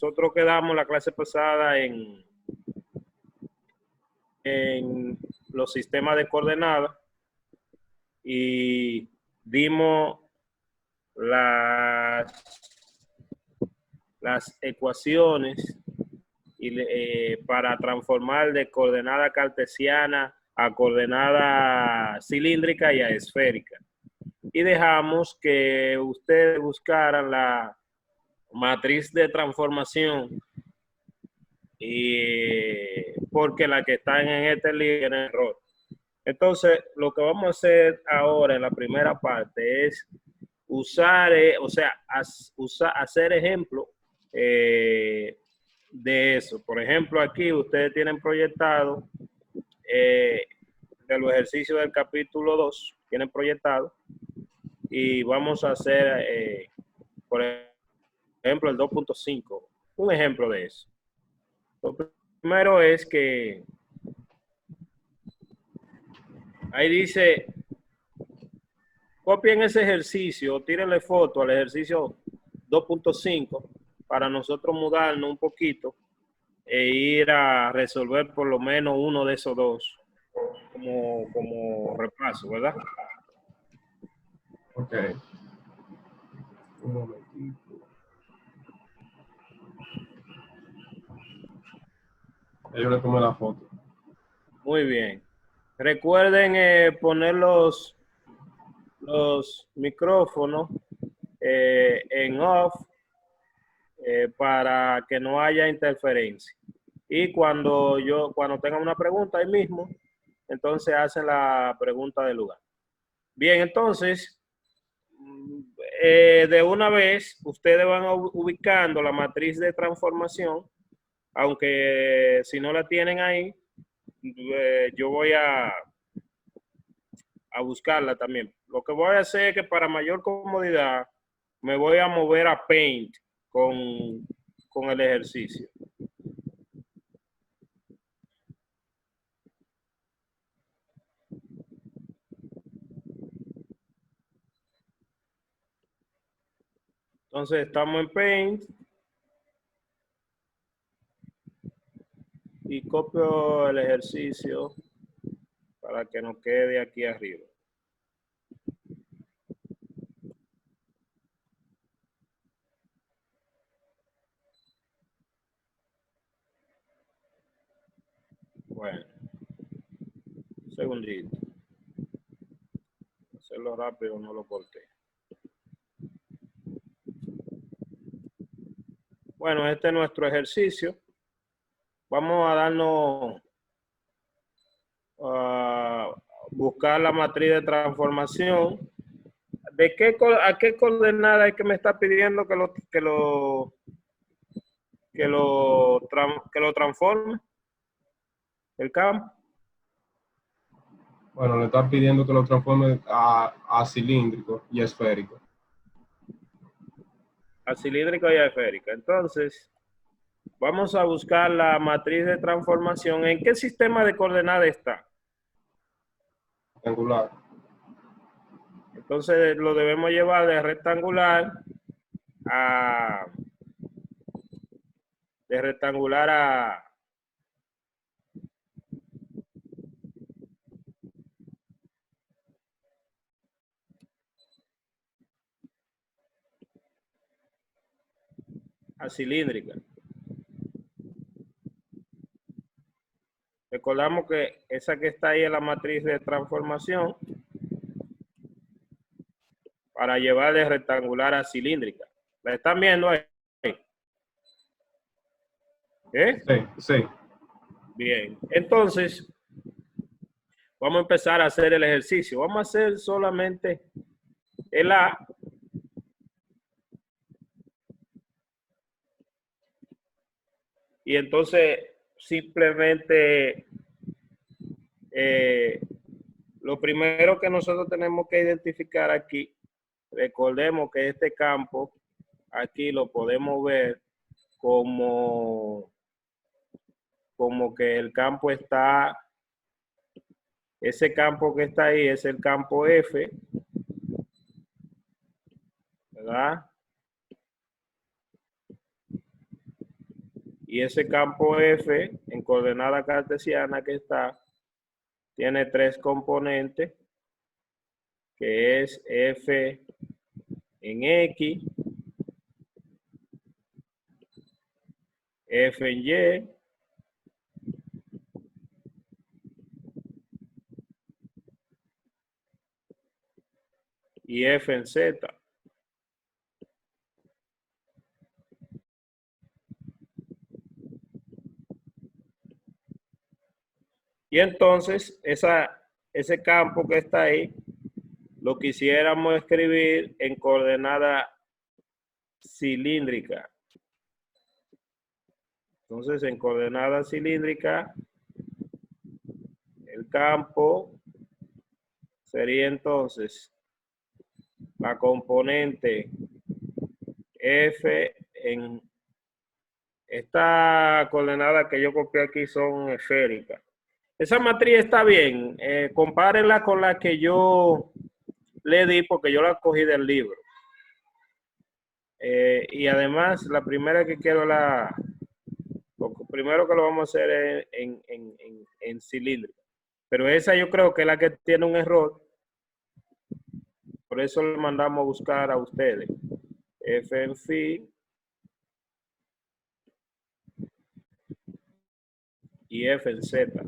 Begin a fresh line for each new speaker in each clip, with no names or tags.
nosotros quedamos la clase pasada en los sistemas de coordenadas y dimos las ecuaciones para transformar de coordenada cartesiana a coordenada cilíndrica y a esférica. Y dejamos que ustedes buscaran la matriz de transformación porque la que está en este libro tiene error. Entonces, lo que vamos a hacer ahora en la primera parte es usar, hacer ejemplo de eso. Por ejemplo, aquí ustedes tienen proyectado de los ejercicios del capítulo 2, tienen proyectado, y vamos a hacer, por ejemplo, el 2.5, un ejemplo de eso. Lo primero es que ahí dice, copien ese ejercicio, tírenle foto al ejercicio 2.5 para nosotros mudarnos un poquito e ir a resolver por lo menos uno de esos dos como repaso, ¿verdad?
Ok. Un momentito. Yo le tomé la foto.
Muy bien. Recuerden poner los micrófonos en off para que no haya interferencia. Y cuando tengan una pregunta ahí mismo, entonces hacen la pregunta del lugar. Bien, entonces, de una vez, ustedes van ubicando la matriz de transformación, aunque si no la tienen ahí, yo voy a buscarla también. Lo que voy a hacer es que para mayor comodidad, me voy a mover a Paint con el ejercicio. Entonces estamos en Paint y copio el ejercicio para que nos quede aquí arriba. Bueno, un segundito. Hacerlo rápido, no lo corté. Bueno, este es nuestro ejercicio. Vamos a darnos buscar la matriz de transformación. ¿A qué coordenada es que me está pidiendo que lo transforme? El campo.
Bueno, le están pidiendo que lo transforme a cilíndrico y esférico.
A cilíndrica y a esférica. Entonces, vamos a buscar la matriz de transformación. ¿En qué sistema de coordenadas está?
Rectangular.
Entonces, lo debemos llevar de rectangular a cilíndrica. Recordamos que esa que está ahí es la matriz de transformación para llevar de rectangular a cilíndrica. ¿La están viendo ahí? ¿Eh?
Sí, sí.
Bien. Entonces, vamos a empezar a hacer el ejercicio. Vamos a hacer solamente el A. Y entonces, simplemente, lo primero que nosotros tenemos que identificar aquí, recordemos que este campo, aquí lo podemos ver como que el campo está, ese campo que está ahí es el campo F, ¿verdad? Y ese campo F en coordenada cartesiana que está, tiene tres componentes, que es F en X, F en Y y F en Z. Y entonces ese campo que está ahí lo quisiéramos escribir en coordenada cilíndrica. Entonces, en coordenada cilíndrica, el campo sería entonces la componente F en esta coordenada que yo copié aquí son esféricas. Esa matriz está bien, compárenla con la que yo le di porque yo la cogí del libro. Y además, la primera que quiero lo primero que lo vamos a hacer es en cilíndrico. Pero esa yo creo que es la que tiene un error. Por eso le mandamos a buscar a ustedes. F en phi y F en Z.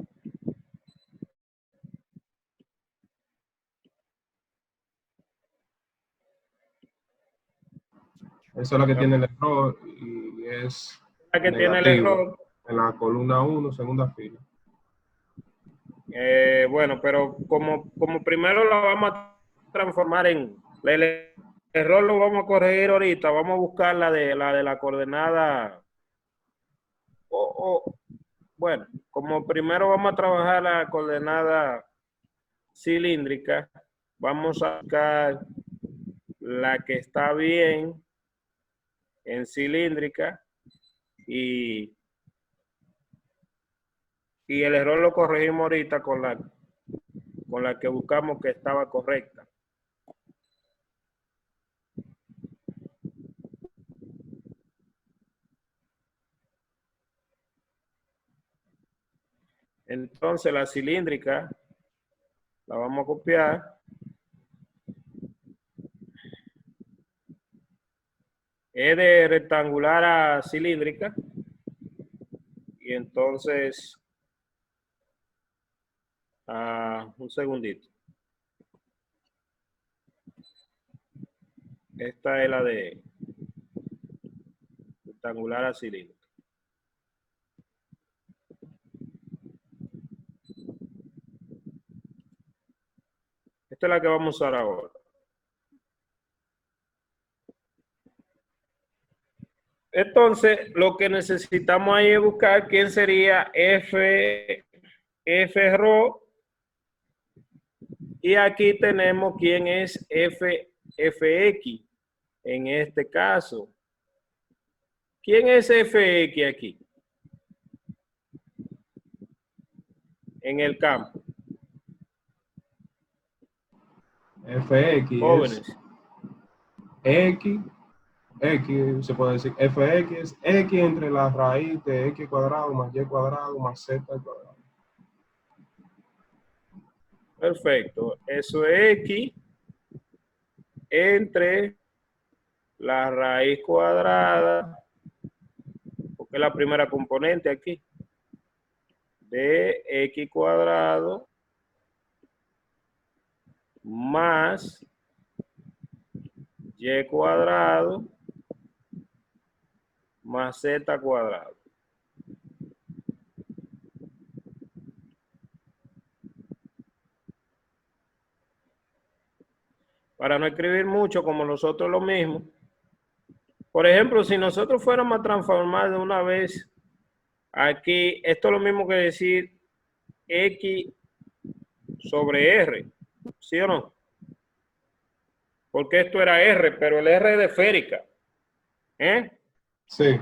Eso es lo que tiene el error y es
La que tiene el
negativo
error.
en la columna 1, segunda fila.
Bueno, pero como primero la vamos a transformar en el error lo vamos a corregir ahorita, vamos a buscar la de la coordenada bueno, como primero vamos a trabajar la coordenada cilíndrica, vamos a buscar la que está bien en cilíndrica y el error lo corregimos ahorita con la que buscamos que estaba correcta. Entonces la cilíndrica la vamos a copiar. Es de rectangular a cilíndrica. Y entonces, un segundito. Esta es la de rectangular a cilíndrica. Esta es la que vamos a usar ahora. Entonces, lo que necesitamos ahí es buscar quién sería F rho. Y aquí tenemos quién es FX en este caso. ¿Quién es FX aquí? En el campo.
Fx
Jóvenes.
es X, se puede decir, Fx es X entre la raíz de X cuadrado más Y cuadrado más Z cuadrado.
Perfecto. Eso es X entre la raíz cuadrada, porque es la primera componente aquí, de X cuadrado más Y cuadrado más Z cuadrado. Para no escribir mucho como nosotros lo mismo. Por ejemplo, si nosotros fuéramos a transformar de una vez aquí, esto es lo mismo que decir X sobre R, ¿sí o no? Porque esto era R, pero el R es de esférica.
Sí.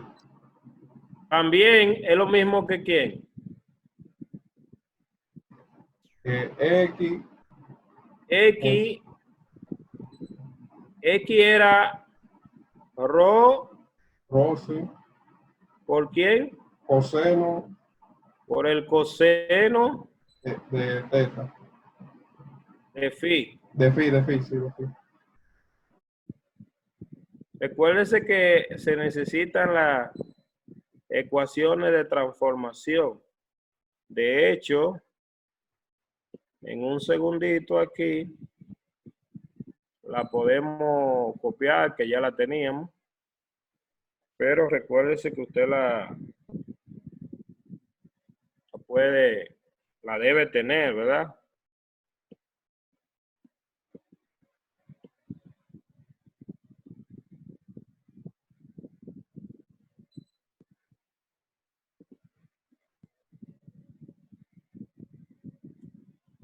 También es lo mismo que ¿quién?
X.
X era rho.
Rho, sí.
¿Por quién?
coseno
por el coseno
de teta.
de phi.
De phi, sí, de phi.
Recuérdese que se necesitan las ecuaciones de transformación. De hecho, en un segundito aquí, la podemos copiar, que ya la teníamos. Pero recuérdese que usted la puede, la debe tener, ¿verdad?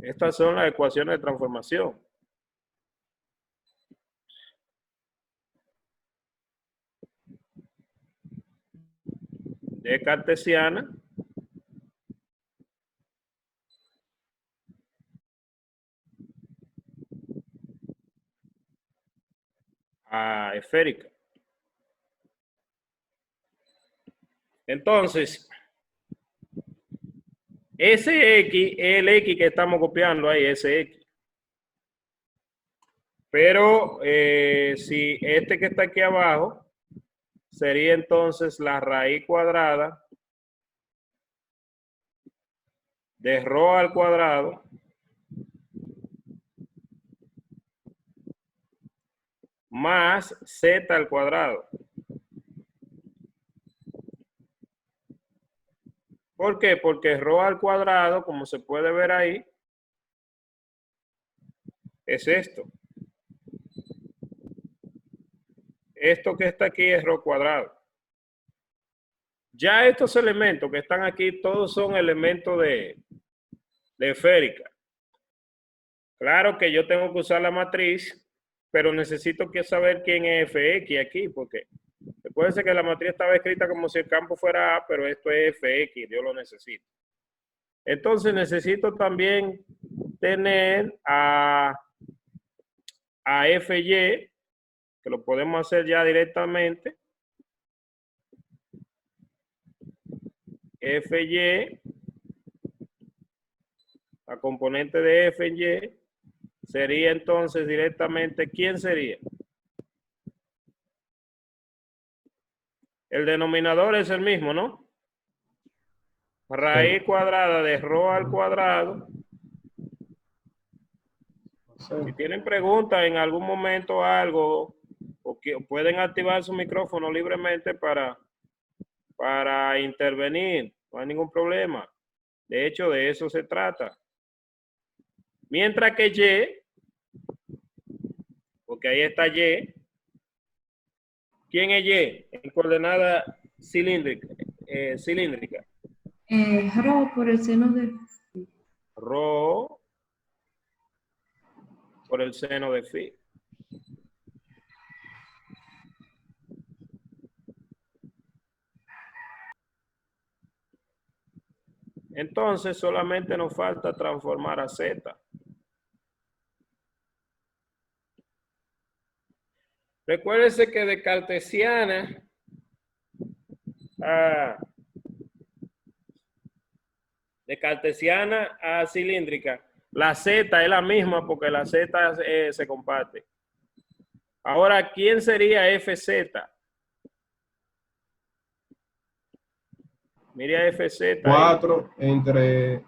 Estas son las ecuaciones de transformación. De cartesiana a esférica. Entonces, ese X es el X que estamos copiando ahí, ese X. Pero si este que está aquí abajo sería entonces la raíz cuadrada de ρ al cuadrado más z al cuadrado. ¿Por qué? Porque ρ al cuadrado, como se puede ver ahí, es esto. Esto que está aquí es ρ cuadrado. Ya estos elementos que están aquí, todos son elementos de esférica. Claro que yo tengo que usar la matriz, pero necesito que saber quién es fx aquí, porque recuerden que la matriz estaba escrita como si el campo fuera A, pero esto es fx, yo lo necesito. Entonces necesito también tener a fy, que lo podemos hacer ya directamente. Fy, la componente de fy, sería entonces directamente, ¿quién sería? El denominador es el mismo, ¿no? Raíz cuadrada de ρ al cuadrado. Si tienen preguntas en algún momento o algo, o que pueden activar su micrófono libremente para intervenir, no hay ningún problema. De hecho, de eso se trata. Mientras que Y, porque ahí está Y. ¿Quién es Y? En coordenada cilíndrica.
Rho por el seno de
Rho por el seno de phi. Entonces solamente nos falta transformar a Z. Recuérdense que de cartesiana a cilíndrica, la Z es la misma porque la Z se comparte. Ahora, ¿quién sería FZ? Mire a FZ.
4 entre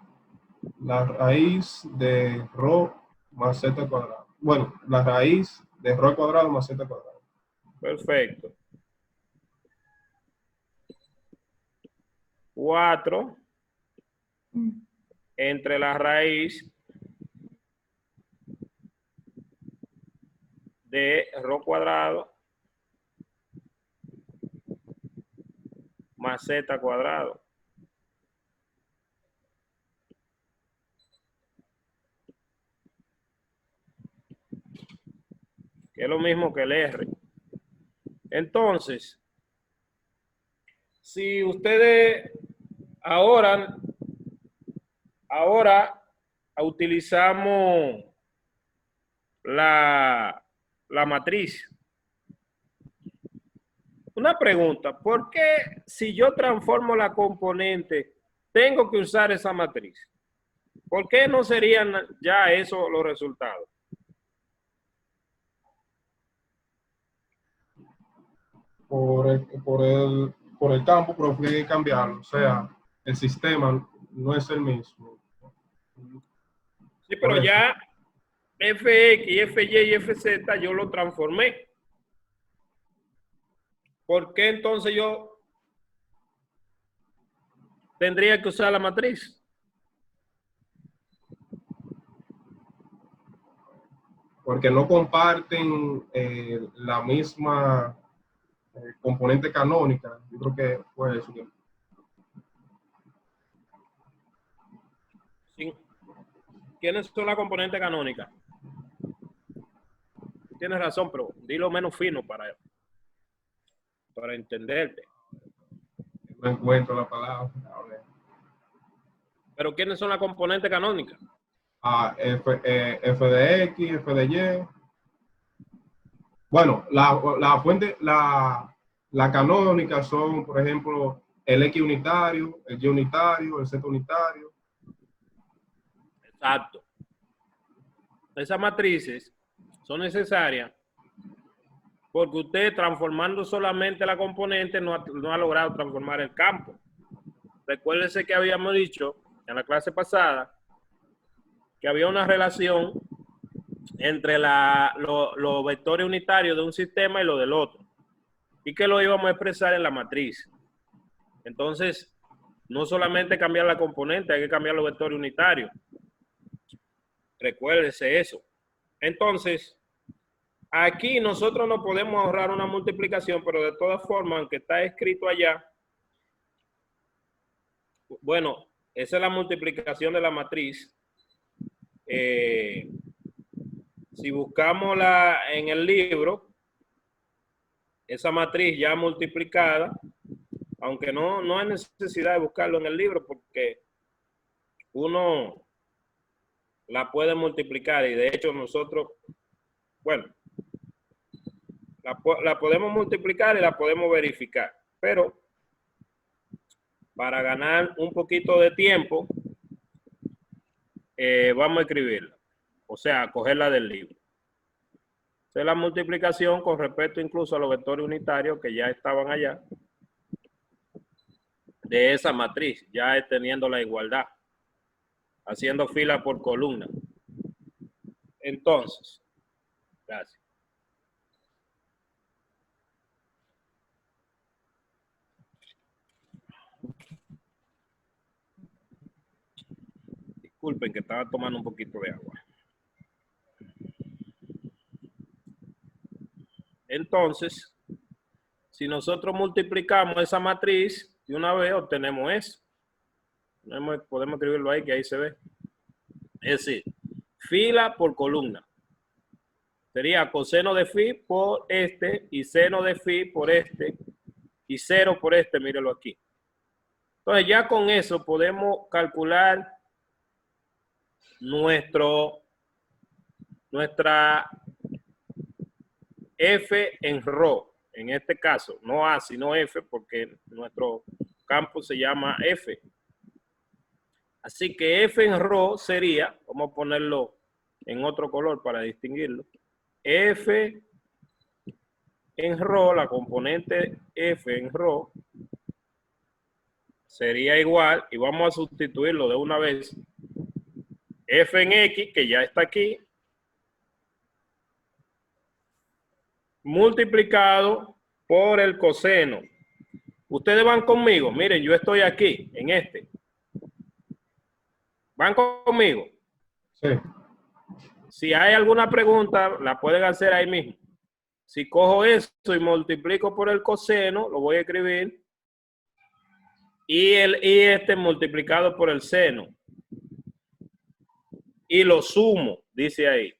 la raíz de ρ más z cuadrado. Bueno, la raíz de ρ cuadrado más z cuadrado.
Perfecto. 4 entre la raíz de ρ cuadrado más z cuadrado. Que es lo mismo que el R. Entonces, si ustedes ahora utilizamos la matriz. Una pregunta, ¿por qué si yo transformo la componente tengo que usar esa matriz? ¿Por qué no serían ya esos los resultados?
Por el campo, pero hay que cambiarlo. O sea, el sistema no es el mismo.
Sí, pero ya FX, FY y FZ yo lo transformé. ¿Por qué entonces yo tendría que usar la matriz?
Porque no comparten la misma componente canónica. Yo creo que fue eso.
Sí. ¿Quiénes son las componentes canónicas? Tienes razón, pero dilo menos fino para entenderte.
No encuentro la palabra. A ver.
Pero ¿quiénes son las componentes canónicas?
F de X, F de Y. Bueno, la fuente, la canónica son, por ejemplo, el X unitario, el Y unitario, el Z unitario.
Exacto. Esas matrices son necesarias porque usted transformando solamente la componente no ha logrado transformar el campo. Recuérdese que habíamos dicho en la clase pasada que había una relación entre los vectores unitarios de un sistema y lo del otro, y que lo íbamos a expresar en la matriz. Entonces, no solamente cambiar la componente, hay que cambiar los vectores unitarios. Recuérdese eso. Entonces, aquí nosotros no podemos ahorrar una multiplicación, pero de todas formas, aunque está escrito allá, bueno, esa es la multiplicación de la matriz. Si buscamos en el libro, esa matriz ya multiplicada, aunque no hay necesidad de buscarlo en el libro porque uno la puede multiplicar y de hecho nosotros, bueno, la podemos multiplicar y la podemos verificar, pero para ganar un poquito de tiempo, vamos a escribirla, o sea, cogerla del libro. Esa es la multiplicación con respecto incluso a los vectores unitarios que ya estaban allá, de esa matriz, ya teniendo la igualdad, haciendo fila por columna. Entonces, gracias. Disculpen que estaba tomando un poquito de agua. Entonces, si nosotros multiplicamos esa matriz de una vez, obtenemos eso. Podemos escribirlo ahí, que ahí se ve. Es decir, fila por columna. Sería coseno de phi por este y seno de phi por este y 0 por este, mírelo aquí. Entonces ya con eso podemos calcular nuestra F en ρ, en este caso, no A sino F porque nuestro campo se llama F. Así que F en ρ sería, vamos a ponerlo en otro color para distinguirlo, F en ρ, la componente F en ρ, sería igual, y vamos a sustituirlo de una vez, F en X, que ya está aquí, multiplicado por el coseno. Ustedes van conmigo, miren, yo estoy aquí, en este. ¿Van conmigo?
Sí.
Si hay alguna pregunta, la pueden hacer ahí mismo. Si cojo esto y multiplico por el coseno, lo voy a escribir. Y este multiplicado por el seno. Y lo sumo, dice ahí.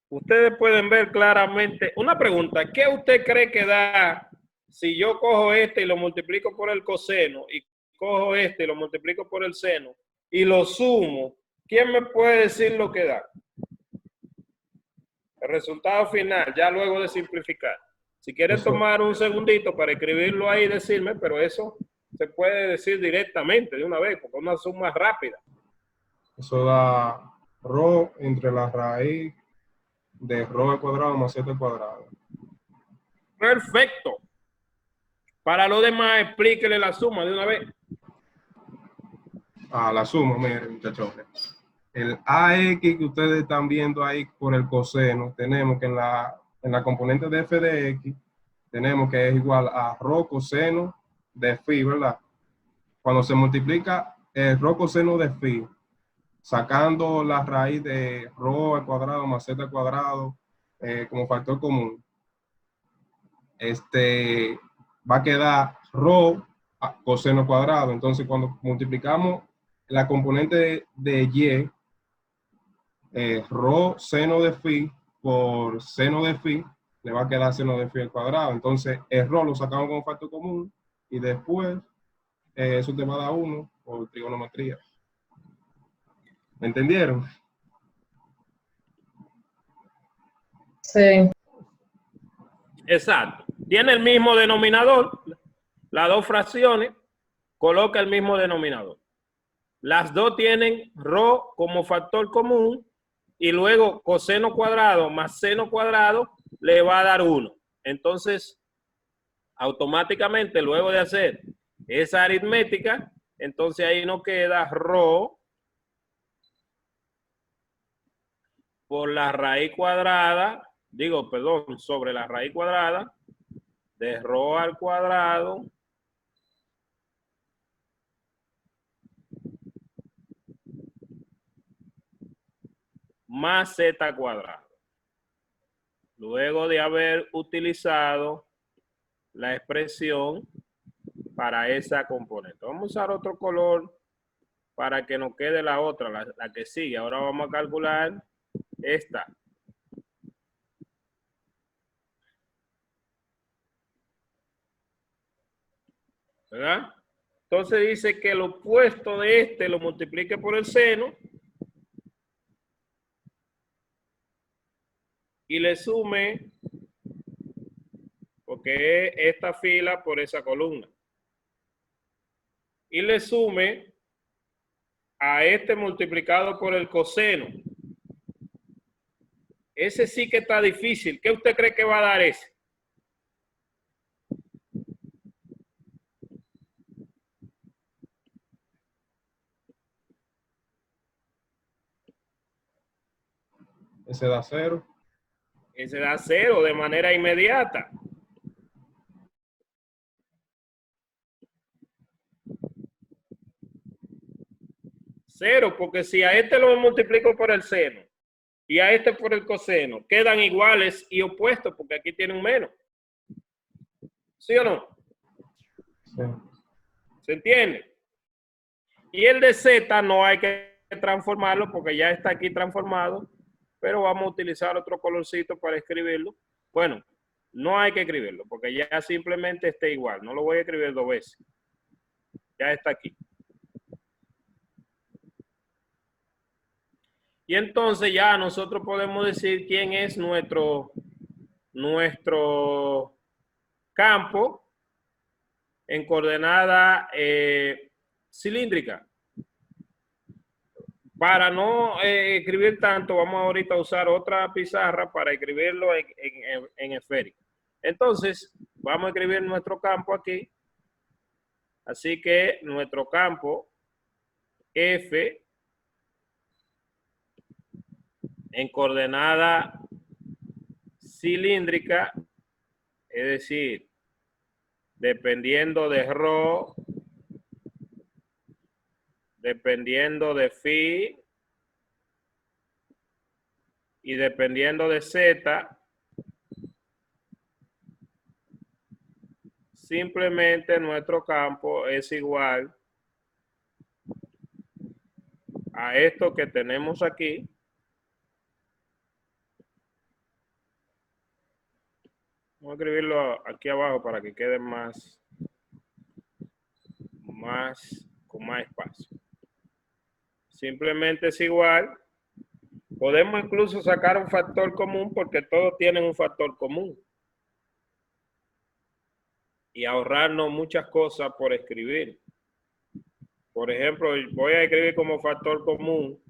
Ustedes pueden ver claramente. Una pregunta, ¿qué usted cree que da si yo cojo este y lo multiplico por el coseno y cojo este y lo multiplico por el seno y lo sumo? ¿Quién me puede decir lo que da? El resultado final, ya luego de simplificar. Si quieres
Eso.
tomar un segundito para escribirlo ahí y decirme, pero eso se puede decir directamente de una vez, porque es una suma rápida.
Eso da rho entre la raíz de rho al cuadrado más 7 al cuadrado.
Perfecto. Para lo demás, explíquele la suma de una vez.
La suma, miren, muchachones. El AX que ustedes están viendo ahí por el coseno, tenemos que en la componente de f de x, tenemos que es igual a rho coseno de phi, ¿verdad? Cuando se multiplica el rho coseno de phi, sacando la raíz de rho al cuadrado más z al cuadrado como factor común, va a quedar rho coseno cuadrado. Entonces, cuando multiplicamos la componente de y, rho seno de phi por seno de phi, le va a quedar seno de phi al cuadrado. Entonces, el rho lo sacamos como factor común y después eso te va a dar 1 por trigonometría. ¿Me entendieron?
Sí.
Exacto. Tiene el mismo denominador, las dos fracciones, coloca el mismo denominador. Las dos tienen rho como factor común y luego coseno cuadrado más seno cuadrado le va a dar 1. Entonces, automáticamente, luego de hacer esa aritmética, entonces ahí nos queda rho por la raíz cuadrada, sobre la raíz cuadrada de rho al cuadrado más z cuadrado. Luego de haber utilizado la expresión para esa componente. Vamos a usar otro color para que nos quede la otra, la que sigue. Ahora vamos a calcular esta. ¿Verdad? Entonces dice que el opuesto de este lo multiplique por el seno y le sume, porque es esta fila por esa columna, y le sume a este multiplicado por el coseno. Ese sí que está difícil. ¿Qué usted cree que va a dar ese?
Ese da 0.
Ese da 0 de manera inmediata. Cero, porque si a este lo multiplico por el seno y a este por el coseno, quedan iguales y opuestos, porque aquí tiene un menos. ¿Sí o no?
Sí.
¿Se entiende? Y el de z no hay que transformarlo porque ya está aquí transformado, pero vamos a utilizar otro colorcito para escribirlo. Bueno, no hay que escribirlo porque ya simplemente está igual. No lo voy a escribir dos veces. Ya está aquí. Y entonces ya nosotros podemos decir quién es nuestro campo en coordenada cilíndrica. Para no escribir tanto, vamos ahorita a usar otra pizarra para escribirlo en esférico. Entonces, vamos a escribir nuestro campo aquí. Así que nuestro campo F en coordenada cilíndrica, es decir, dependiendo de rho, dependiendo de phi y dependiendo de z, simplemente nuestro campo es igual a esto que tenemos aquí. Vamos a escribirlo aquí abajo para que quede con más espacio. Simplemente es igual. Podemos incluso sacar un factor común porque todos tienen un factor común. y ahorrarnos muchas cosas por escribir. Por ejemplo, voy a escribir como factor común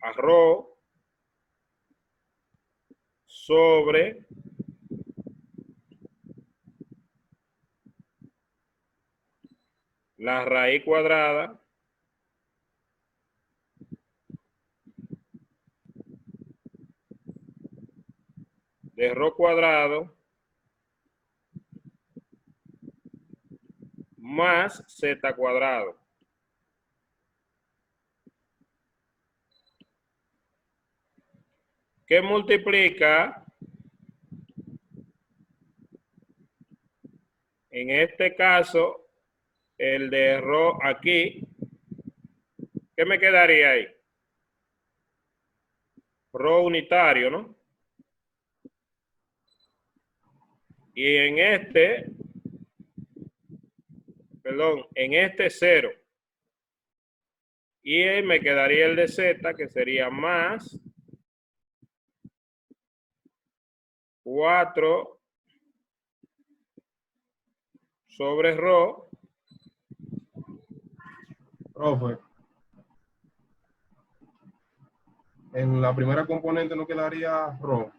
arroz sobre la raíz cuadrada de rho cuadrado más z cuadrado. ¿Qué multiplica en este caso el de rho aquí? ¿Qué me quedaría ahí? Rho unitario, ¿no? Y en este, perdón, en este 0. Y me quedaría el de z, que sería más 4 sobre rho.
Profe, en la primera componente no quedaría rho.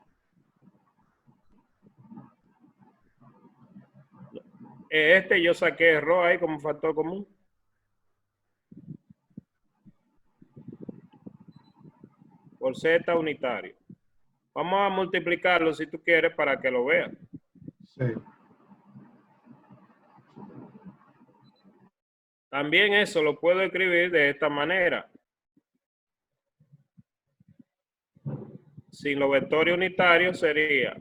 Este yo saqué rho ahí como factor común. Por z unitario. Vamos a multiplicarlo si tú quieres para que lo veas.
Sí.
También eso lo puedo escribir de esta manera. Sin los vectores unitarios sería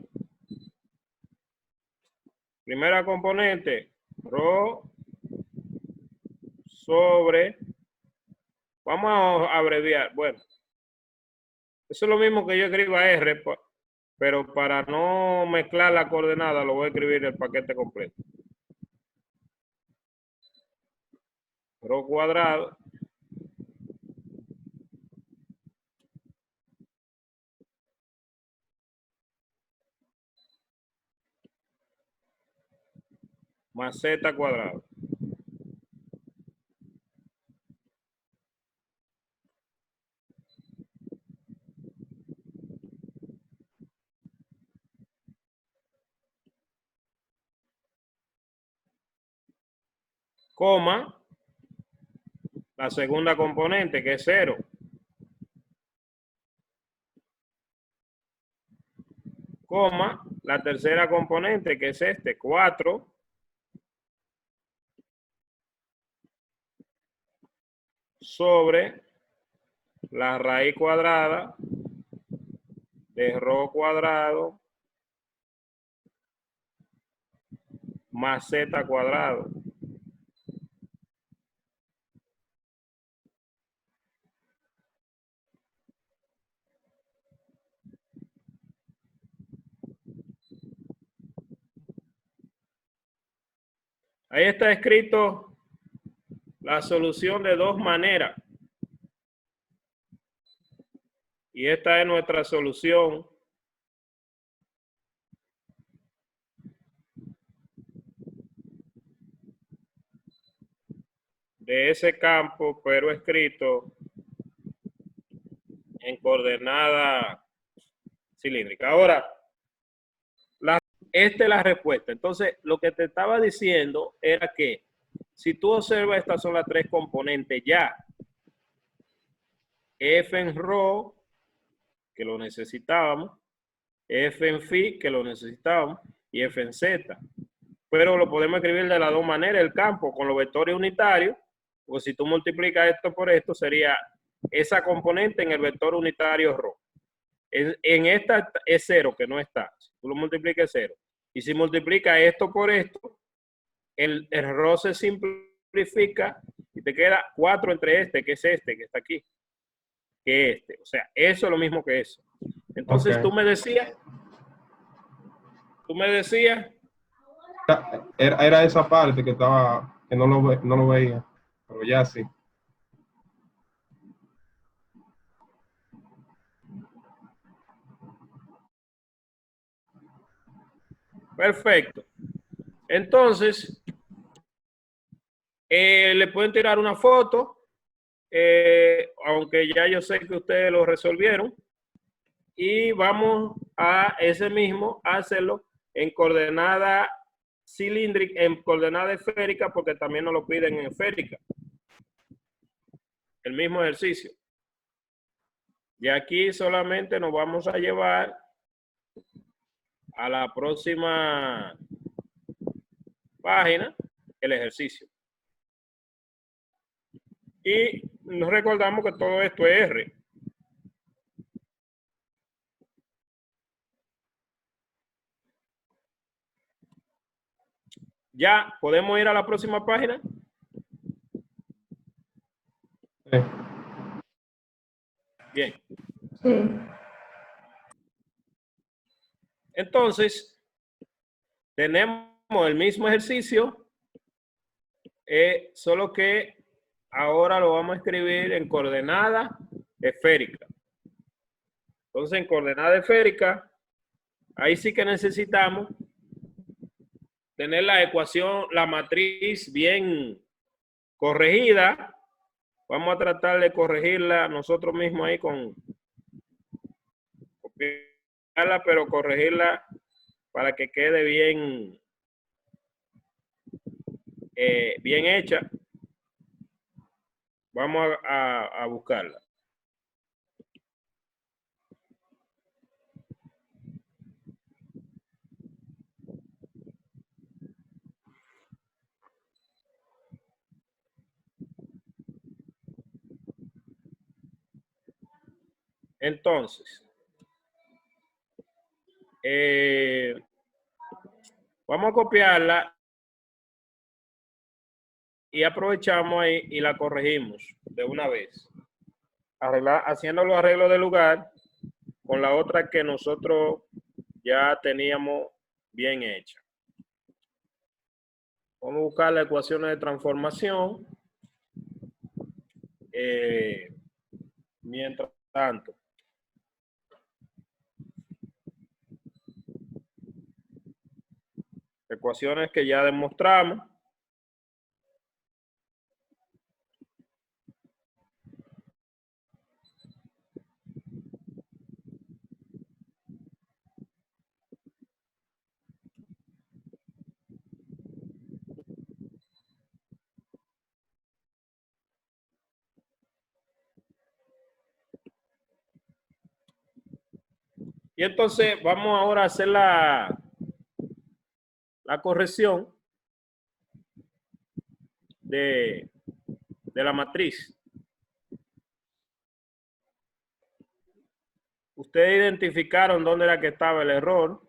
primera componente rho sobre, vamos a abreviar, bueno, eso es lo mismo que yo escriba R, pero para no mezclar la coordenada lo voy a escribir el paquete completo. Rho cuadrado más z cuadrado. Coma la segunda componente, que es 0. Coma la tercera componente, que es 4 sobre la raíz cuadrada de rho cuadrado más z cuadrado. Ahí está escrito la solución de dos maneras. Y esta es nuestra solución de ese campo, pero escrito en coordenada cilíndrica. Ahora, esta es la respuesta. Entonces, lo que te estaba diciendo era que si tú observas, estas son las tres componentes ya. F en rho, que lo necesitábamos, F en phi, que lo necesitábamos, y F en z. Pero lo podemos escribir de las dos maneras, el campo con los vectores unitarios, porque si tú multiplicas esto por esto, sería esa componente en el vector unitario rho. En esta es 0, que no está. Si tú lo multiplicas es 0. Y si multiplica esto por esto, el rho se simplifica y te queda 4 entre este, que es este, que está aquí, que este. O sea, eso es lo mismo que eso. Entonces
Okay.
tú me decías,
Era esa parte que estaba, que no lo veía, pero ya sí.
perfecto. Entonces, le pueden tirar una foto, aunque ya yo sé que ustedes lo resolvieron. Y vamos a ese mismo hacerlo en coordenada cilíndrica, en coordenada esférica, porque también nos lo piden en esférica. El mismo ejercicio. Y aquí solamente nos vamos a llevar a la próxima página el ejercicio. Y nos recordamos que todo esto es R. Ya, ¿podemos ir a la próxima página?
Sí.
Bien.
Sí.
Entonces, tenemos el mismo ejercicio, solo que ahora lo vamos a escribir en coordenada esférica. Entonces, en coordenada esférica, ahí sí que necesitamos tener la ecuación, la matriz bien corregida. Vamos a tratar de corregirla nosotros mismos ahí con copiarla, pero corregirla para que quede bien, bien hecha. Vamos a buscarla. Entonces, vamos a copiarla y aprovechamos ahí y la corregimos de una vez. Haciendo los arreglos de lugar con la otra que nosotros ya teníamos bien hecha. Vamos a buscar las ecuaciones de transformación. Mientras tanto, ecuaciones que ya demostramos. Y entonces vamos ahora a hacer la corrección de la matriz. Ustedes identificaron dónde era que estaba el error.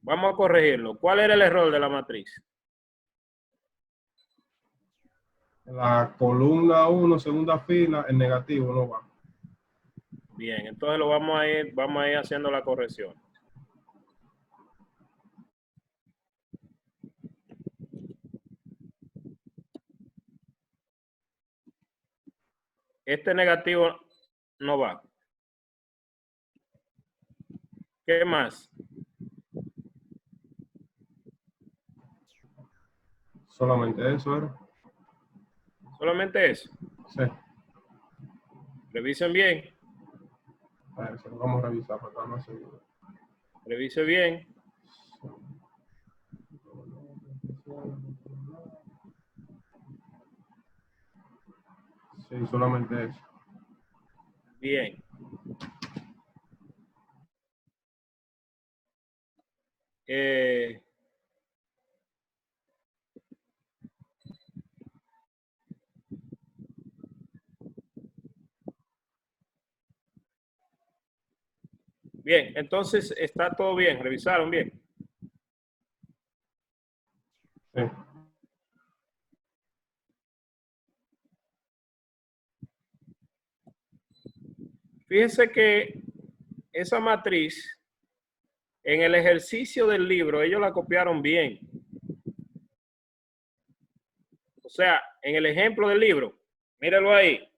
Vamos a corregirlo. ¿Cuál era el error de la matriz?
La columna 1, segunda fila, el negativo no va.
Bien, entonces lo vamos a ir haciendo la corrección. Este negativo no va. ¿Qué más?
Solamente eso era.
Solamente eso.
Sí.
Revisen bien.
A ver, se lo vamos a revisar para estar más seguro.
Revise bien.
Sí, solamente eso.
Bien. Bien, entonces está todo bien. Revisaron bien.
Sí.
Fíjense que esa matriz, en el ejercicio del libro, ellos la copiaron bien. O sea, en el ejemplo del libro, míralo ahí.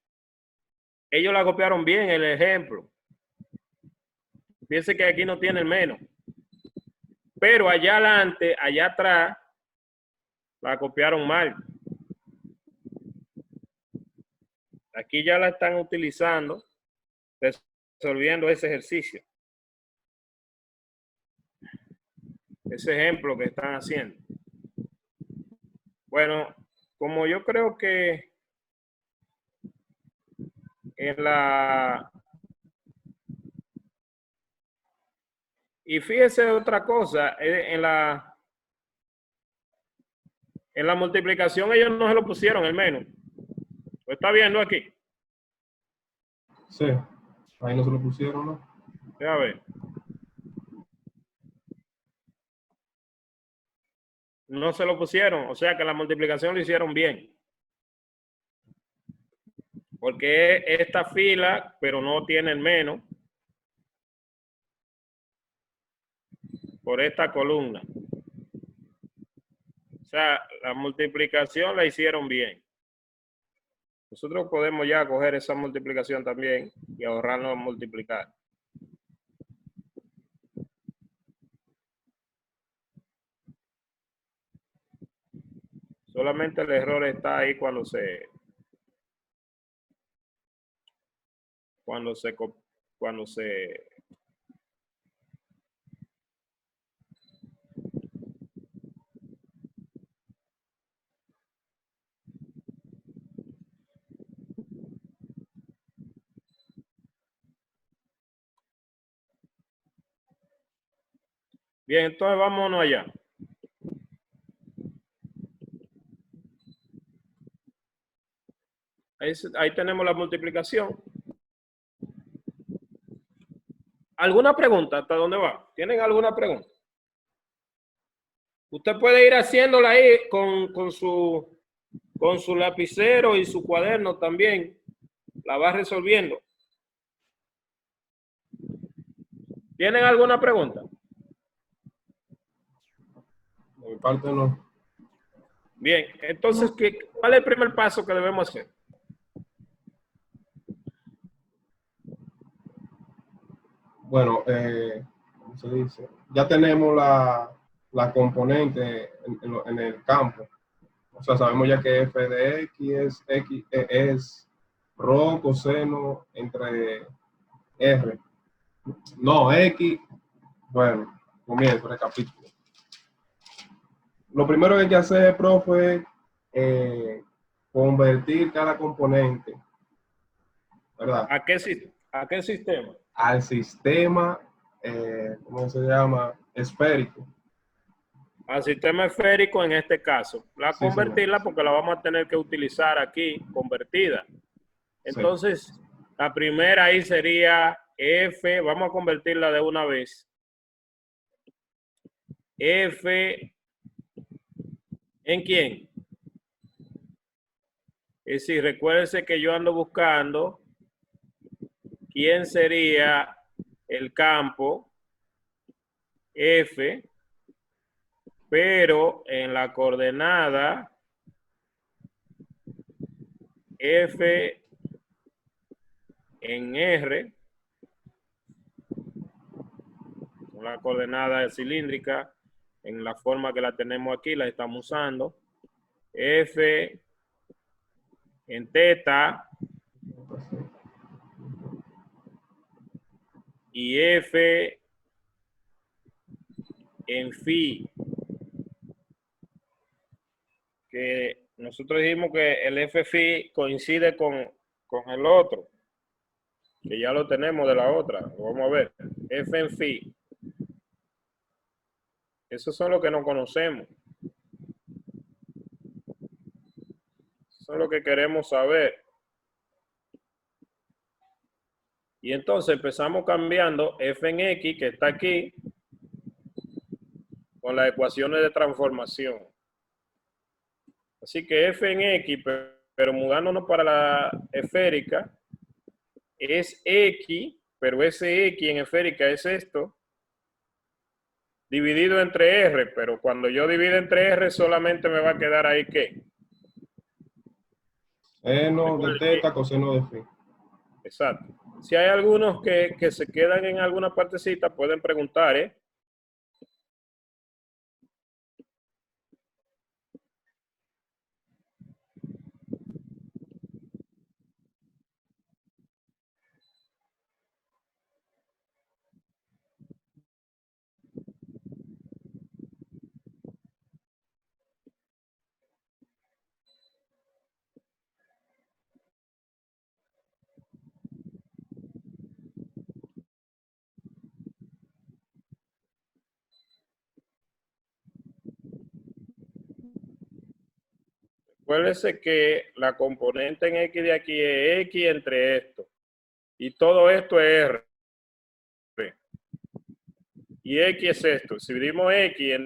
ellos la copiaron bien el ejemplo. Fíjense que aquí no tienen menos. Pero allá adelante, allá atrás, la copiaron mal. Aquí ya la están utilizando, resolviendo ese ejercicio. Ese ejemplo que están haciendo. Bueno, como yo creo que en la... Y fíjese otra cosa, en la multiplicación ellos no se lo pusieron el menos. ¿Lo está viendo aquí?
Sí, ahí no se lo pusieron, ¿no?
A ver. No se lo pusieron, o sea que la multiplicación lo hicieron bien. Porque esta fila, pero no tiene el menos por esta columna. O sea, la multiplicación la hicieron bien. Nosotros podemos ya coger esa multiplicación también y ahorrarnos multiplicar. Solamente el error está ahí cuando se bien, entonces vámonos allá. Ahí tenemos la multiplicación. ¿Alguna pregunta? ¿Hasta dónde va? ¿Tienen alguna pregunta? Usted puede ir haciéndola ahí con su lapicero y su cuaderno también. La va resolviendo. ¿Tienen alguna pregunta?
De mi parte no.
Bien, entonces, ¿cuál es el primer paso que debemos hacer?
Bueno, ¿cómo se dice? Ya tenemos la componente en el campo. O sea, sabemos ya que f de x es rho coseno entre r. No, x. Bueno, comienzo, recapítulo. Lo primero que hay que hacer, profe, es convertir cada componente, ¿verdad?
¿A qué sistema?
Al sistema, ¿cómo se llama? Esférico.
Al sistema esférico en este caso. La
Sí,
convertirla
señor.
porque la vamos a tener que utilizar aquí, convertida. Entonces,
Sí.
la primera ahí sería F, vamos a convertirla de una vez. F, ¿en quién? Es decir, recuérdense que yo ando buscando quién sería el campo F, pero en la coordenada F en R, con la coordenada cilíndrica, en la forma que la tenemos aquí, la estamos usando. F en teta y F en phi, que nosotros dijimos que el F phi coincide con el otro, que ya lo tenemos de la otra. Lo vamos a ver. F en phi. Esos son los que no conocemos. Eso es lo que queremos saber. Y entonces empezamos cambiando F en X, que está aquí, con las ecuaciones de transformación. Así que F en X, pero mudándonos para la esférica, es X, pero ese X en esférica es esto, dividido entre R, pero cuando yo divido entre R solamente me va a quedar ahí ¿qué?
Seno de teta, coseno de phi.
Exacto. Si hay algunos que se quedan en alguna partecita, pueden preguntar, ¿eh? Acuérdense que la componente en X de aquí es X entre esto. Y todo esto es R. Y X es esto. Si dividimos X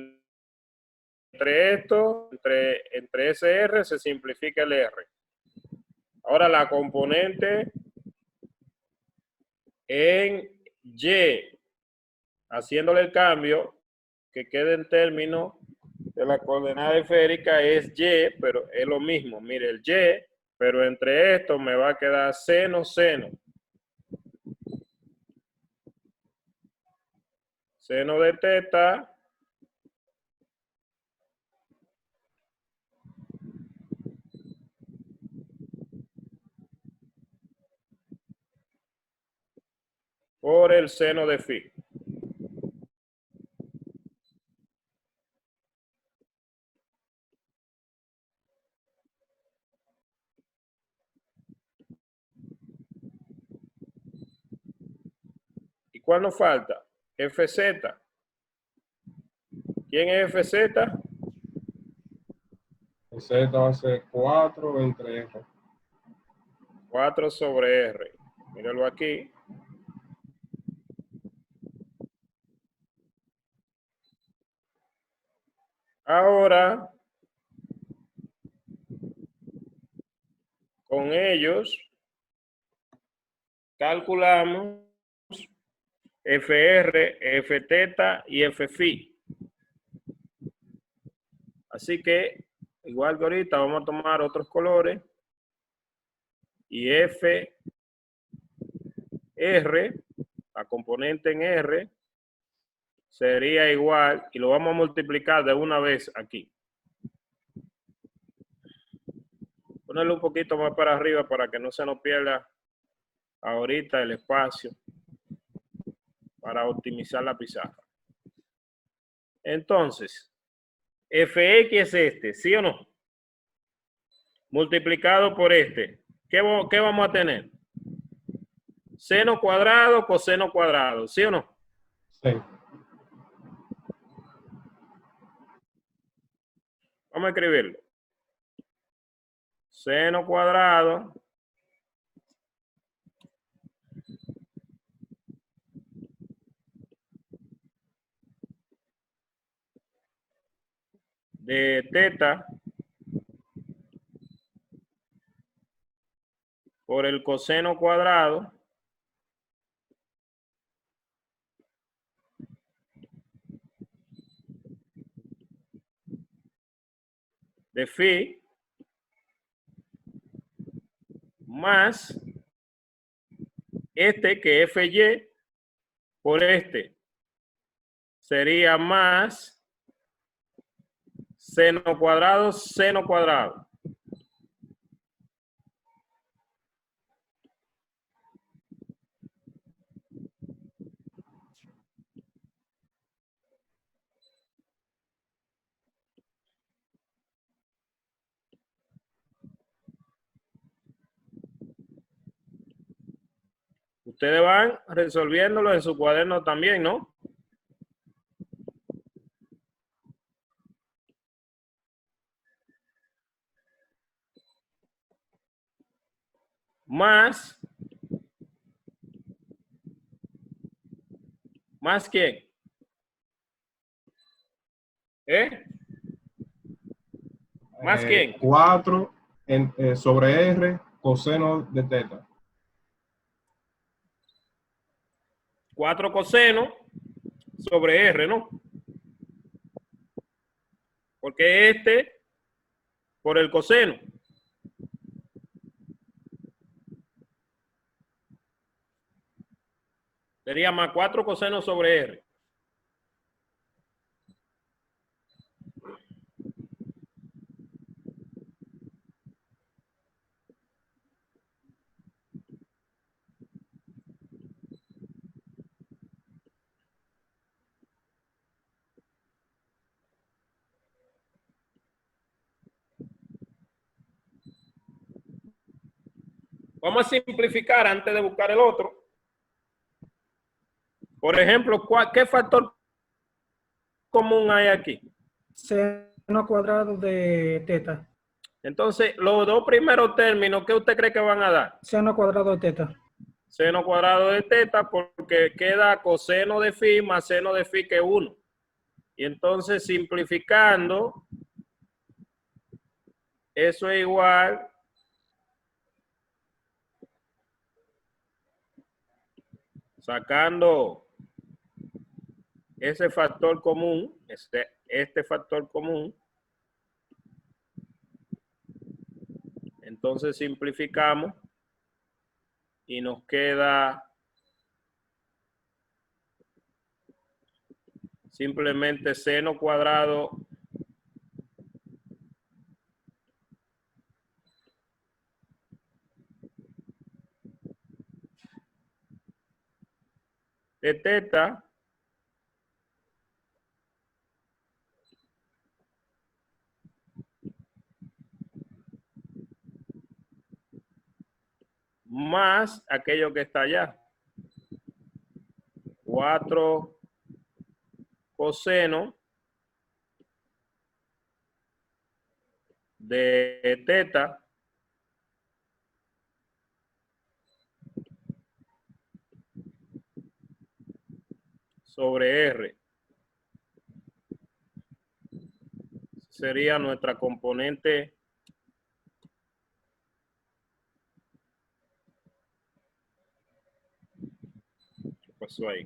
entre esto, entre ese R, se simplifica el R. Ahora la componente en Y, haciéndole el cambio, que quede en términos de la coordenada esférica, es Y, pero es lo mismo. Mire, el Y, pero entre esto me va a quedar seno, seno. Seno de teta por el seno de phi. ¿Y cuál nos falta? FZ. ¿Quién es FZ?
Z va a ser 4 entre R.
4 sobre R. Míralo aquí. Ahora, con ellos, calculamos FR, Fteta y Fphi. Así que, igual que ahorita, vamos a tomar otros colores. Y FR, la componente en R, sería igual, y lo vamos a multiplicar de una vez aquí. Ponerlo un poquito más para arriba para que no se nos pierda ahorita el espacio para optimizar la pizarra. Entonces, Fx es este, ¿sí o no? Multiplicado por este. ¿Qué vamos a tener? Seno cuadrado, coseno cuadrado, ¿sí o no?
Sí.
Vamos a escribirlo. Seno cuadrado de teta por el coseno cuadrado de phi más este que es Fy por este sería más seno cuadrado, seno cuadrado. Ustedes van resolviéndolo en su cuaderno también, ¿no? Más quién, ¿eh? Más quién,
4 sobre R coseno de teta.
4 coseno sobre R, ¿no? Porque este por el coseno. Sería más 4 coseno sobre R. Vamos a simplificar antes de buscar el otro. Por ejemplo, ¿qué factor común hay aquí?
Seno cuadrado de teta.
Entonces, los dos primeros términos, ¿qué usted cree que van a dar?
Seno cuadrado de teta.
Seno cuadrado de teta, porque queda coseno de phi más seno de phi, que es 1. Y entonces, simplificando, eso es igual sacando ese factor común, este factor común. Entonces simplificamos y nos queda simplemente seno cuadrado de teta más aquello que está allá. 4 coseno de teta sobre R. Sería nuestra componente ¿qué pasó ahí?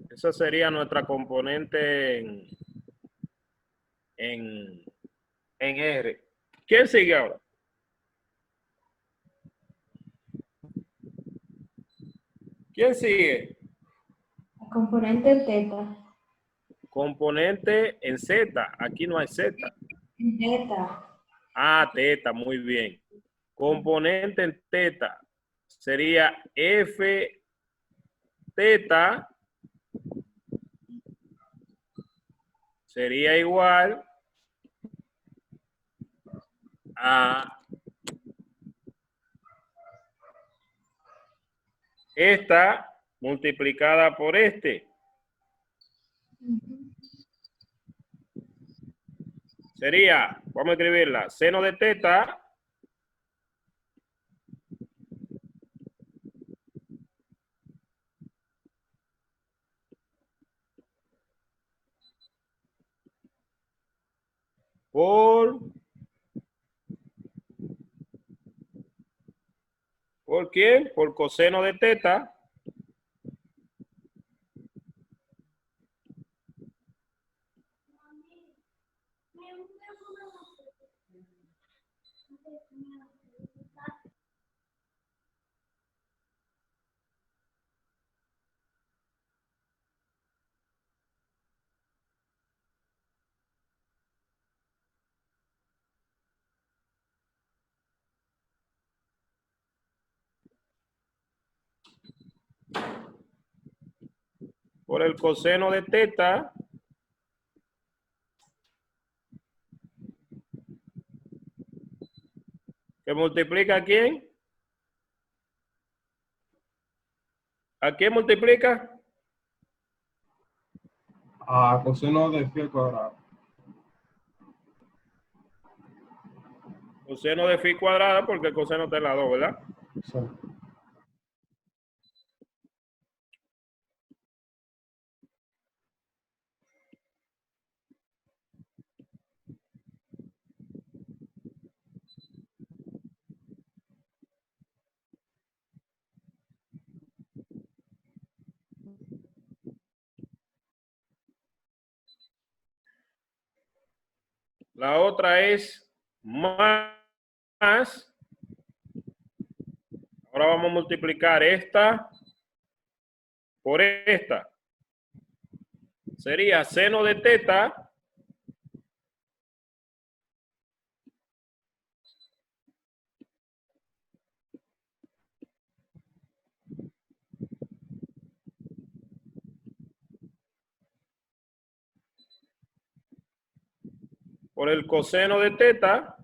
Esa sería nuestra componente en R. ¿Quién sigue ahora? ¿Quién sigue?
Componente teta.
Componente en Z. Aquí no hay Z.
Teta.
Ah, teta, muy bien. Componente en teta sería F teta sería igual a esta multiplicada por este. Sería, vamos a escribirla, seno de teta ¿por quién? Por coseno de teta por el coseno de teta que multiplica ¿a quién? ¿A quién multiplica?
A coseno de phi al cuadrado.
Coseno de phi cuadrada, porque el coseno está en la 2, ¿verdad?
Sí.
La otra es más ahora vamos a multiplicar esta por esta. Sería seno de teta por el coseno de teta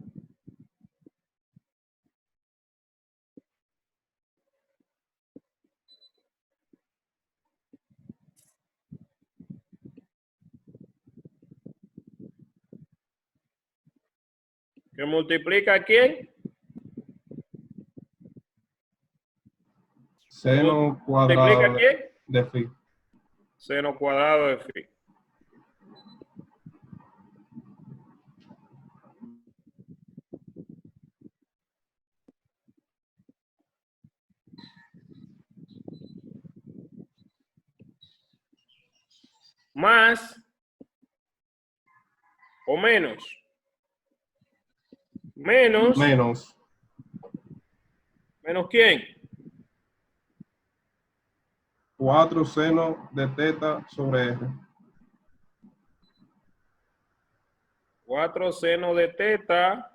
que multiplica ¿a quién?
Seno
¿Multiplica
cuadrado
a quién?
de phi.
Seno cuadrado de phi. Más o menos. Menos.
Menos
¿Menos quién?
4 seno de teta sobre R.
4 seno de teta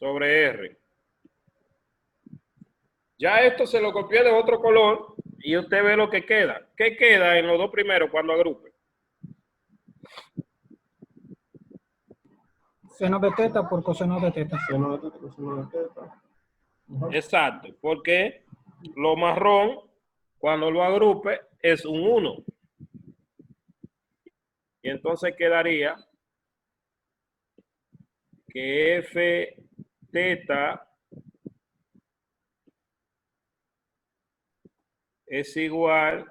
sobre R. Ya esto se lo copié de otro color y usted ve lo que queda. ¿Qué queda en los dos primeros cuando agrupe?
Seno de teta por coseno de teta.
Seno de teta, coseno de teta. Ajá.
Exacto, porque lo marrón, cuando lo agrupe, es un 1. Y entonces quedaría que f teta es igual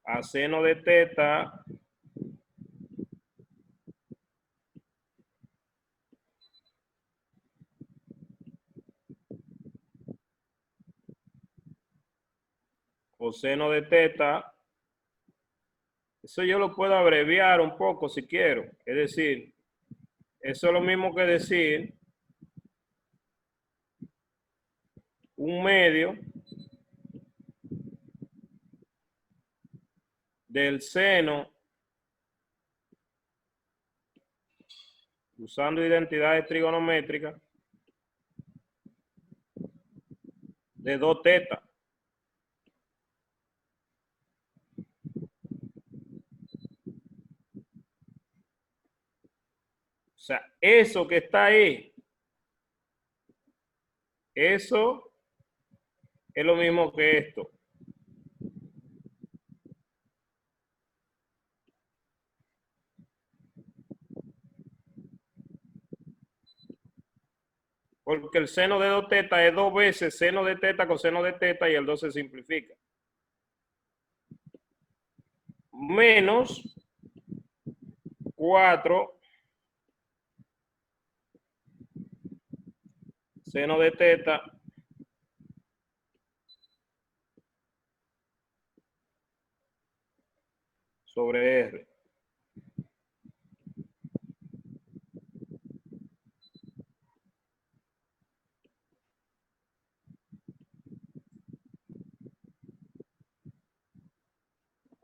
a seno de teta coseno de teta. Eso yo lo puedo abreviar un poco si quiero. Es decir, eso es lo mismo que decir un medio del seno, usando identidades trigonométricas, de 2 tetas. O sea, eso que está ahí, eso es lo mismo que esto. Porque el seno de 2 tetas es 2 veces seno de teta con seno de teta y el 2 se simplifica. Menos 4 seno de teta sobre R.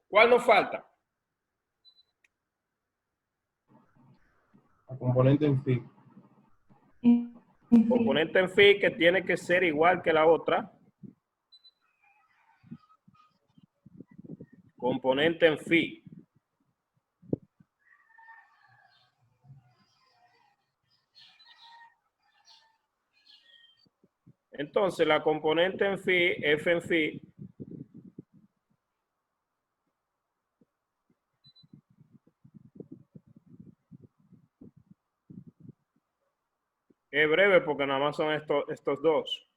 ¿Cuál nos falta?
La componente en phi.
Componente en phi que tiene que ser igual que la otra. Componente en phi. Entonces, la componente en phi, f en phi, es breve porque nada más son estos dos.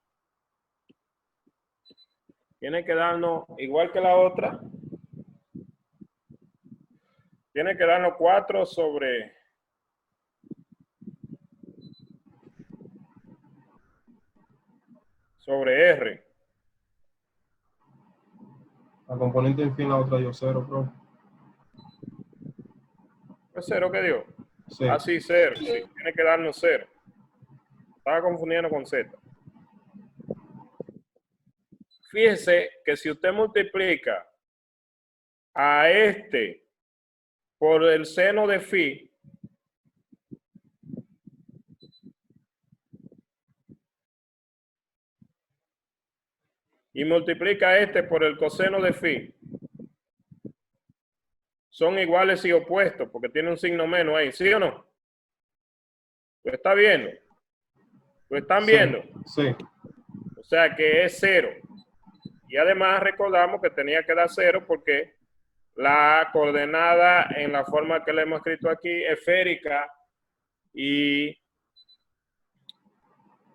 Tiene que darnos, igual que la otra, Tiene que darnos 4 sobre R.
La componente en fin la otra dio 0, profe.
¿Es 0 que dio?
Sí.
Ah, sí, 0. Sí, tiene que darnos 0. Estaba confundiendo con Z. Fíjese que si usted multiplica a este por el seno de phi, y multiplica a este por el coseno de phi, son iguales y opuestos, porque tiene un signo menos ahí, ¿sí o no? ¿Lo está viendo? ¿Lo están viendo?
Sí.
O sea que es 0. Y además recordamos que tenía que dar 0 porque la coordenada en la forma que le hemos escrito aquí, esférica y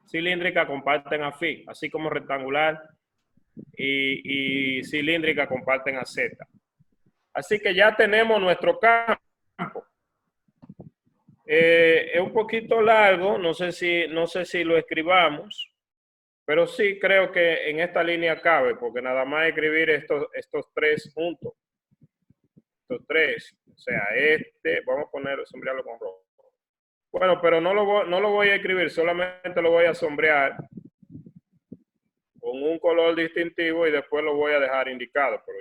cilíndrica comparten a phi, así como rectangular y cilíndrica comparten a z. Así que ya tenemos nuestro campo. Es un poquito largo, no sé si lo escribamos, pero sí creo que en esta línea cabe, porque nada más escribir estos 3 juntos. Estos 3, o sea, vamos a poner, sombrearlo con rojo. Bueno, pero no lo voy a escribir, solamente lo voy a sombrear con un color distintivo y después lo voy a dejar indicado, pero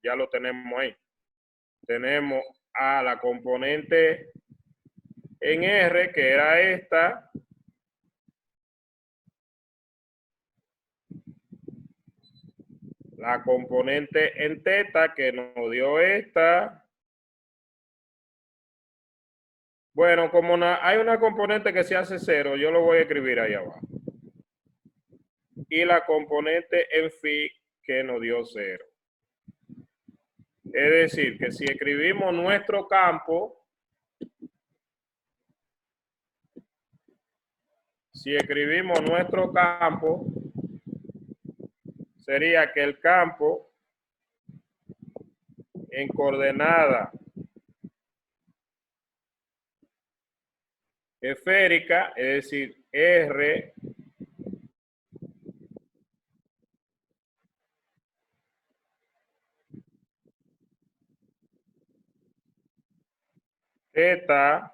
ya lo tenemos ahí. Tenemos a la componente en R, que era esta. La componente en teta, que nos dio esta. Bueno, como hay una componente que se hace 0, yo lo voy a escribir ahí abajo. Y la componente en phi, que nos dio 0. Es decir, que si escribimos nuestro campo, sería que el campo en coordenada esférica, es decir, R teta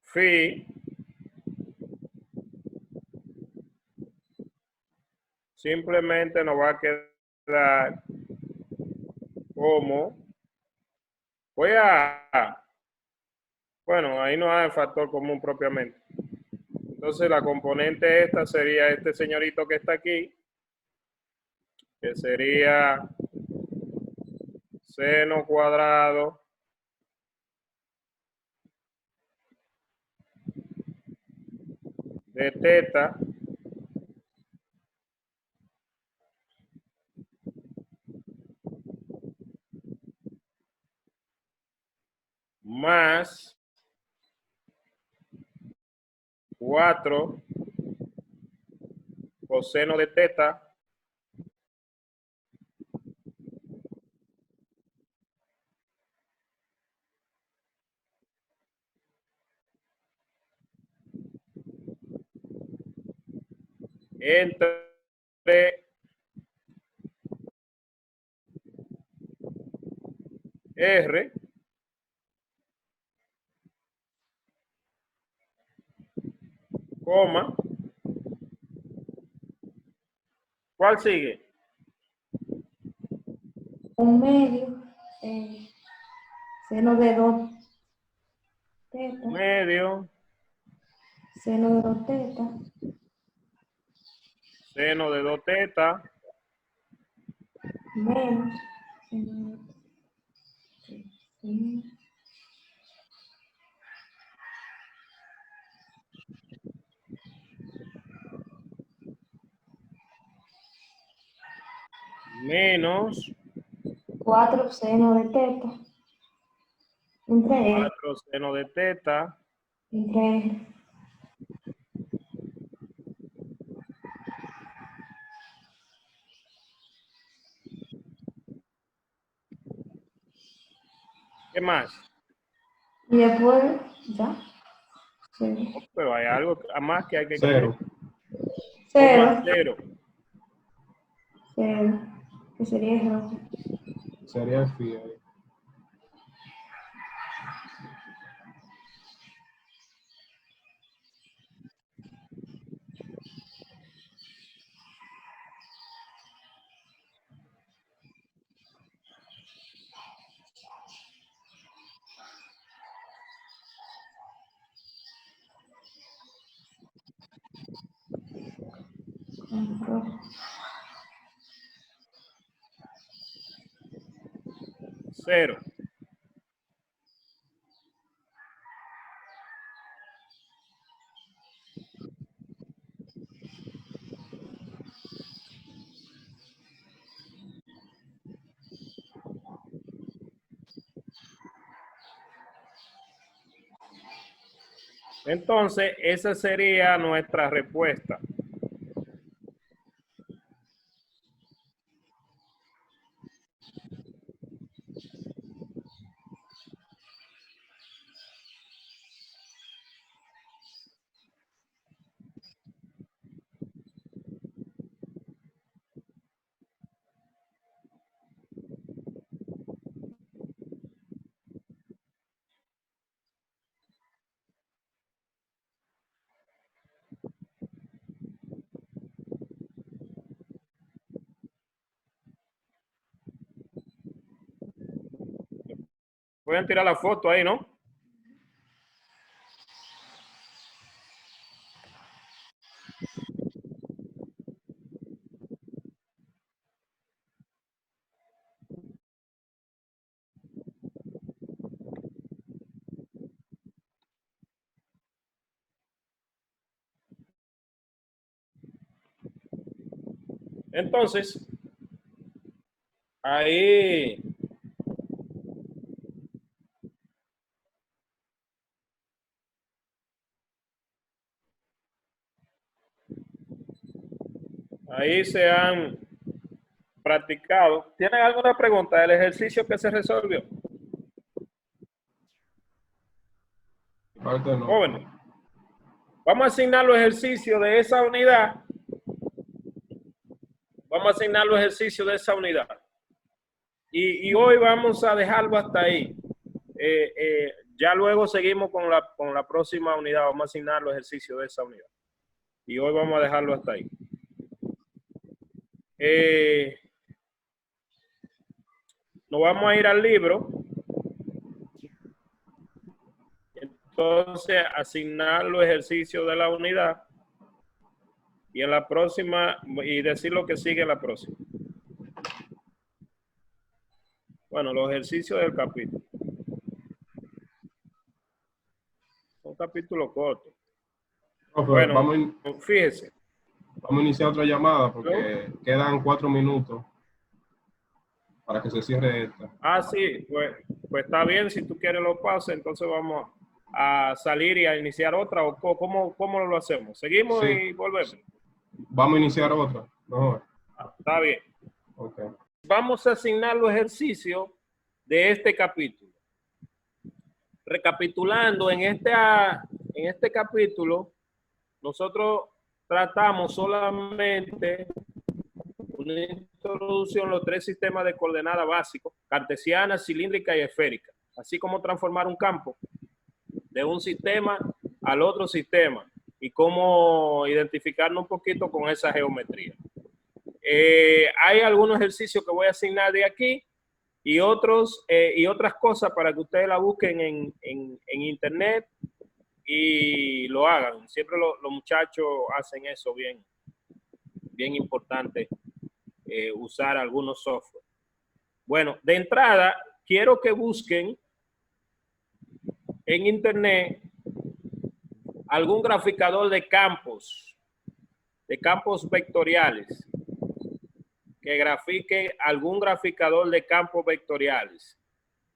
phi simplemente nos va a quedar como, bueno, ahí no hay factor común propiamente. Entonces la componente esta sería este señorito que está aquí, que sería seno cuadrado de teta más 4 coseno de teta entre R coma, ¿cuál sigue?
Un medio. Seno de 2 teta.
Medio
Seno de 2 teta.
seno de 2 teta
Menos. Seno de 2
menos
4 seno de teta. Entre
4 seno de teta
R.
¿Qué más?
Y después, ya. Cero.
Pero hay algo más que hay que
Cero.
cambiar.
Cero.
Cero.
Cero. Que sería el rojo.
Sería el phi ahí.
Con rojo.
Cero. Entonces, esa sería nuestra respuesta. Pueden tirar la foto ahí, ¿no? Entonces, ahí se han practicado. ¿Tienen alguna pregunta del ejercicio que se resolvió?
Parte no.
Jóvenes, vamos a asignar los ejercicios de esa unidad. Vamos a asignar los ejercicios de esa unidad. Y hoy vamos a dejarlo hasta ahí. Ya luego seguimos con la próxima unidad. Vamos a asignar los ejercicios de esa unidad. Y hoy vamos a dejarlo hasta ahí. Nos vamos a ir al libro. Entonces, asignar los ejercicios de la unidad. Y en la próxima, y decir lo que sigue en la próxima. Bueno, los ejercicios del capítulo. Un capítulo corto.
Profe,
Bueno, fíjese.
vamos a iniciar otra llamada porque quedan 4 minutos para que se cierre esta.
Ah, sí, pues está bien. Si tú quieres lo pases, entonces vamos a salir y a iniciar otra. ¿O cómo lo hacemos? ¿Seguimos
Sí.
y volvemos?
Vamos a iniciar otra. No.
Está bien.
Ok.
Vamos a asignar los ejercicios de este capítulo. Recapitulando, en este capítulo, nosotros tratamos solamente una introducción a los 3 sistemas de coordenada básicos: cartesiana, cilíndrica y esférica, así como transformar un campo de un sistema al otro sistema y cómo identificarnos un poquito con esa geometría. Hay algunos ejercicios que voy a asignar de aquí y otras cosas para que ustedes la busquen en internet y lo hagan. Siempre los muchachos hacen eso bien importante, usar algunos software. Bueno, de entrada, quiero que busquen en internet algún graficador de campos vectoriales, que grafique algún graficador de campos vectoriales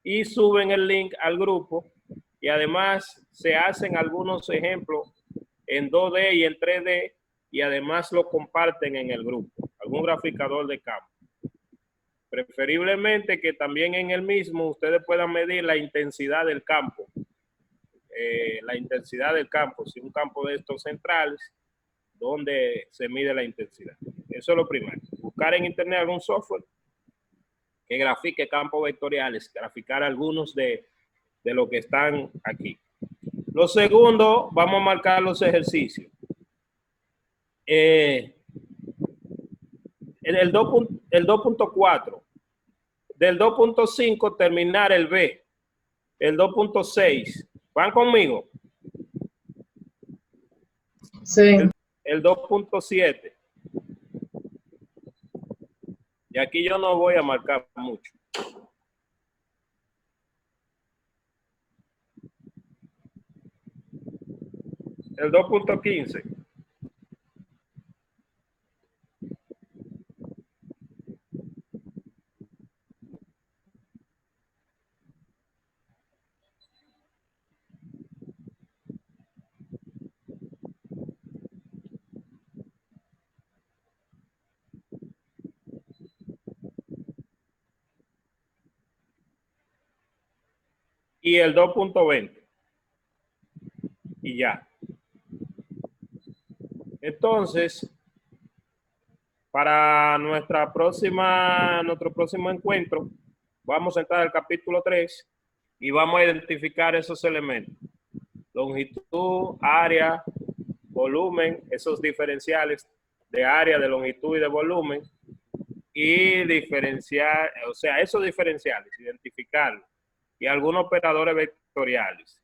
y suben el link al grupo, y además se hacen algunos ejemplos en 2D y en 3D y además lo comparten en el grupo, algún graficador de campo. Preferiblemente que también en el mismo ustedes puedan medir la intensidad del campo. La intensidad del campo, si un campo de estos centrales, donde se mide la intensidad. Eso es lo primero. Buscar en internet algún software que grafique campos vectoriales, graficar algunos de lo que están aquí. Lo segundo, vamos a marcar los ejercicios. El 2.4. Del 2.5 terminar el B. El 2.6. ¿Van conmigo?
Sí.
El 2.7. Y aquí yo no voy a marcar mucho. El 2.15. Y el 2.20. Y ya. Entonces, para nuestro próximo encuentro, vamos a entrar al capítulo 3 y vamos a identificar esos elementos. Longitud, área, volumen, esos diferenciales de área, de longitud y de volumen. Y diferenciar, o sea, esos diferenciales, identificarlos. Y algunos operadores vectoriales.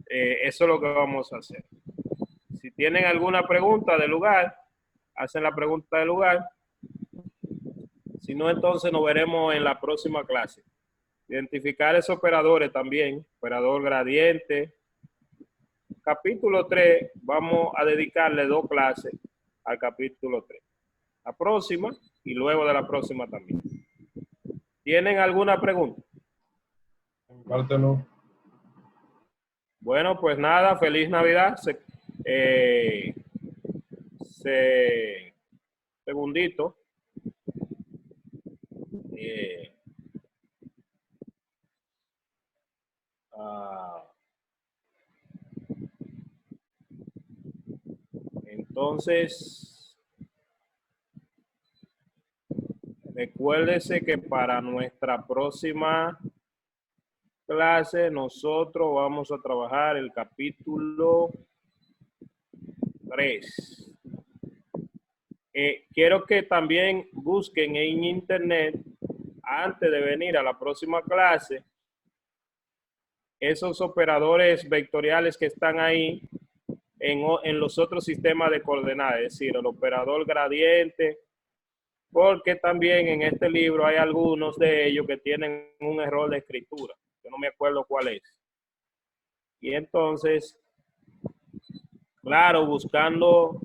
Eso es lo que vamos a hacer. Si tienen alguna pregunta del lugar, hacen la pregunta del lugar. Si no, entonces nos veremos en la próxima clase. Identificar esos operadores también, operador gradiente. Capítulo 3, vamos a dedicarle 2 clases al capítulo 3. La próxima y luego de la próxima también. ¿Tienen alguna pregunta?
Parte no.
Bueno, pues nada, feliz Navidad. Segundito. Entonces, recuérdese que para nuestra próxima clase nosotros vamos a trabajar el capítulo 3. Quiero que también busquen en internet, antes de venir a la próxima clase, esos operadores vectoriales que están ahí en los otros sistemas de coordenadas, es decir, el operador gradiente, porque también en este libro hay algunos de ellos que tienen un error de escritura. Yo no me acuerdo cuál es. Y entonces, claro, buscando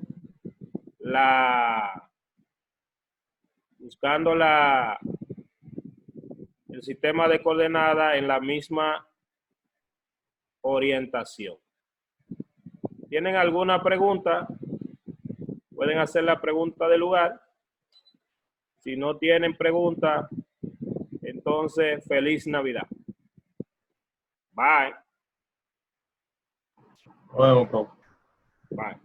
el sistema de coordenadas en la misma orientación. ¿Tienen alguna pregunta? Pueden hacer la pregunta del lugar. Si no tienen pregunta, entonces feliz Navidad. Bye.
Bueno, profe.
Bye.